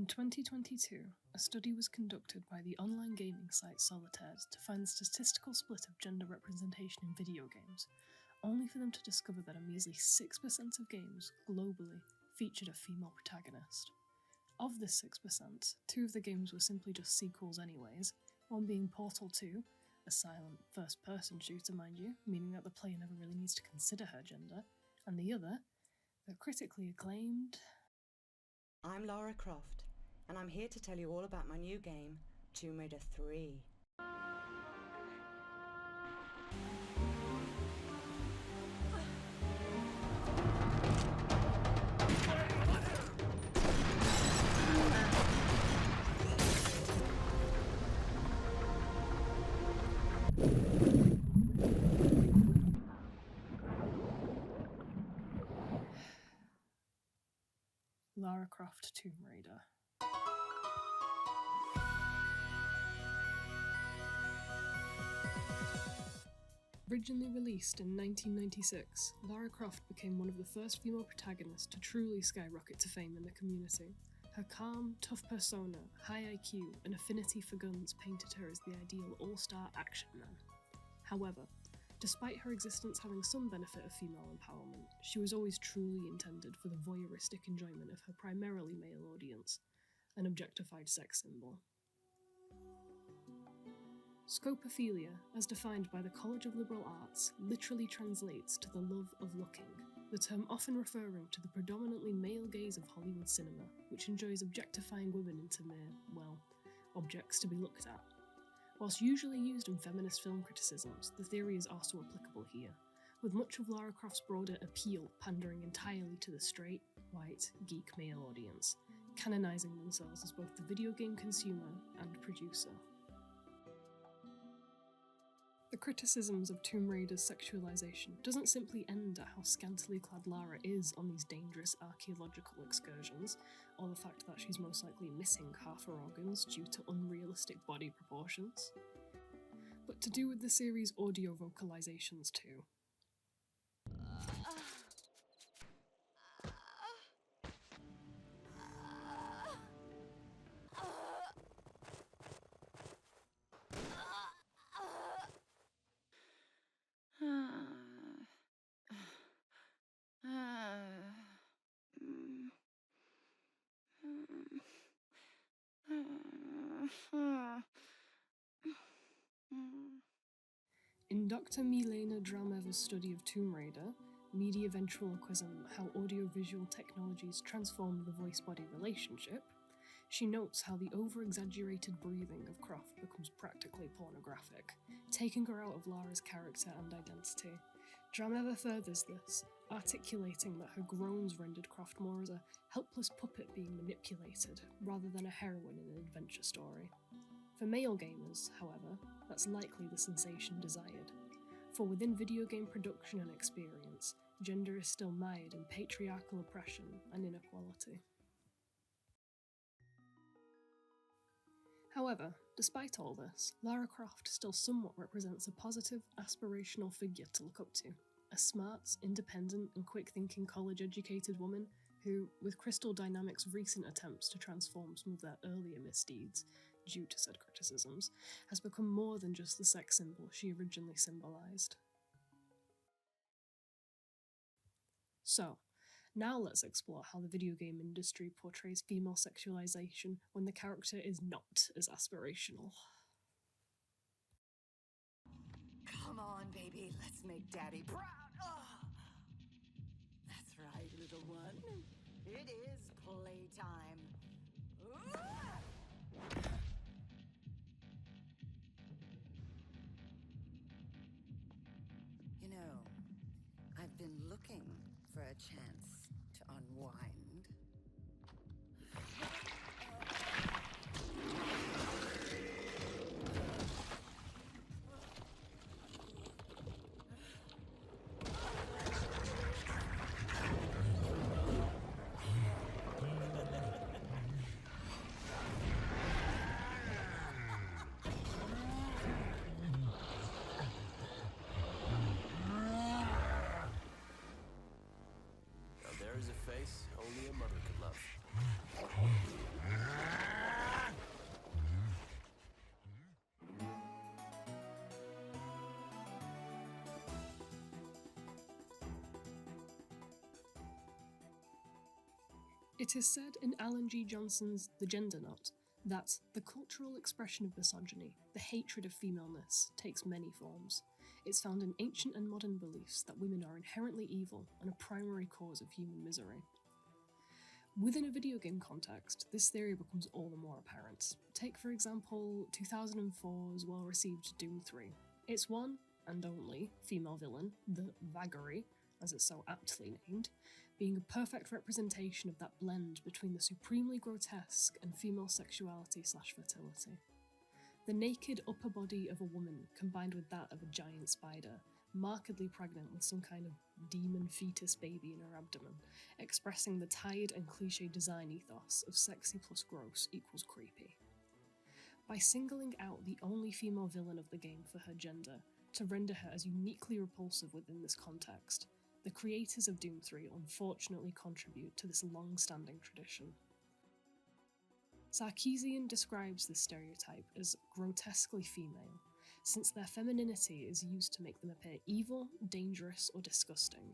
In 2022, a study was conducted by the online gaming site Solitaire to find the statistical split of gender representation in video games, only for them to discover that a measly 6% of games, globally, featured a female protagonist. Of this 6%, 2 of the games were simply just sequels anyways, one being Portal 2, a silent first-person shooter, mind you, meaning that the player never really needs to consider her gender, and the other, the critically acclaimed... I'm Lara Croft, and I'm here to tell you all about my new game, Tomb Raider 3. Lara Croft Tomb Raider. Originally released in 1996, Lara Croft became one of the first female protagonists to truly skyrocket to fame in the community. Her calm, tough persona, high IQ, and affinity for guns painted her as the ideal all-star action man. However, despite her existence having some benefit of female empowerment, she was always truly intended for the voyeuristic enjoyment of her primarily male audience, an objectified sex symbol. Scopophilia, as defined by the College of Liberal Arts, literally translates to the love of looking, the term often referring to the predominantly male gaze of Hollywood cinema, which enjoys objectifying women into mere, well, objects to be looked at. Whilst usually used in feminist film criticisms, the theory is also applicable here, with much of Lara Croft's broader appeal pandering entirely to the straight, white, geek male audience, canonising themselves as both the video game consumer and producer. The criticisms of Tomb Raider's sexualization doesn't simply end at how scantily clad Lara is on these dangerous archaeological excursions, or the fact that she's most likely missing half her organs due to unrealistic body proportions, but to do with the series' audio vocalizations too. In Dr. Milena Draumeva's study of Tomb Raider, Media Ventriloquism, How Audiovisual Technologies Transform the Voice-Body Relationship, she notes how the over-exaggerated breathing of Croft becomes practically pornographic, taking her out of Lara's character and identity. Draumeva furthers this, articulating that her groans rendered Croft more as a helpless puppet being manipulated, rather than a heroine in an adventure story. For male gamers, however, that's likely the sensation desired, for within video game production and experience, gender is still mired in patriarchal oppression and inequality. However, despite all this, Lara Croft still somewhat represents a positive, aspirational figure to look up to, a smart, independent, and quick-thinking college-educated woman who, with Crystal Dynamics' recent attempts to transform some of their earlier misdeeds, due to said criticisms, has become more than just the sex symbol she originally symbolised. So, now let's explore how the video game industry portrays female sexualization when the character is not as aspirational. Come on, baby, let's make Daddy proud. Oh. That's right, little one. It is playtime. You know, I've been looking for a chance to unwind. There is a face only It is said in Alan G. Johnson's The Gender Knot that the cultural expression of misogyny, the hatred of femaleness, takes many forms. It's found in ancient and modern beliefs that women are inherently evil and a primary cause of human misery. Within a video game context, this theory becomes all the more apparent. Take, for example, 2004's well-received Doom 3. Its one, and only, female villain, the Vagary, as it's so aptly named, being a perfect representation of that blend between the supremely grotesque and female sexuality/fertility. The naked upper body of a woman combined with that of a giant spider, markedly pregnant with some kind of demon fetus baby in her abdomen, expressing the tired and cliche design ethos of sexy plus gross equals creepy. By singling out the only female villain of the game for her gender, to render her as uniquely repulsive within this context, the creators of Doom 3 unfortunately contribute to this long-standing tradition. Sarkeesian describes this stereotype as grotesquely female, since their femininity is used to make them appear evil, dangerous, or disgusting.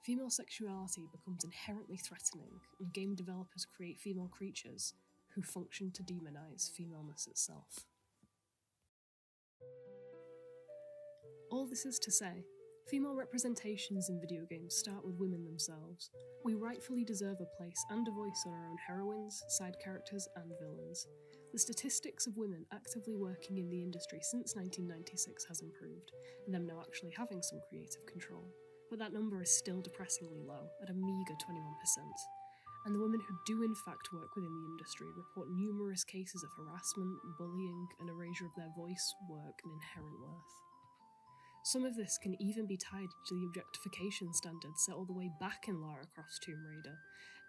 Female sexuality becomes inherently threatening, and game developers create female creatures who function to demonize femaleness itself. All this is to say, female representations in video games start with women themselves. We rightfully deserve a place and a voice on our own heroines, side characters, and villains. The statistics of women actively working in the industry since 1996 has improved, and them now actually having some creative control, but that number is still depressingly low, at a meagre 21%. And the women who do in fact work within the industry report numerous cases of harassment, bullying, and erasure of their voice, work, and inherent worth. Some of this can even be tied to the objectification standards set all the way back in Lara Croft's Tomb Raider,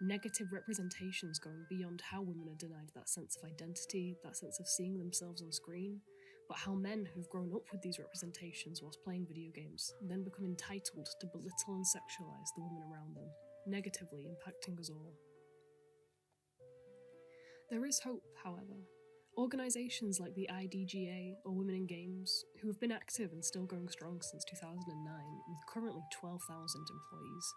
negative representations going beyond how women are denied that sense of identity, that sense of seeing themselves on screen, but how men who've grown up with these representations whilst playing video games then become entitled to belittle and sexualize the women around them, negatively impacting us all. There is hope, however. Organisations like the IDGA or Women in Games, who have been active and still going strong since 2009, with currently 12,000 employees,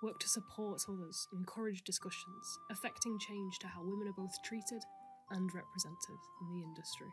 work to support others and encourage discussions, affecting change to how women are both treated and represented in the industry.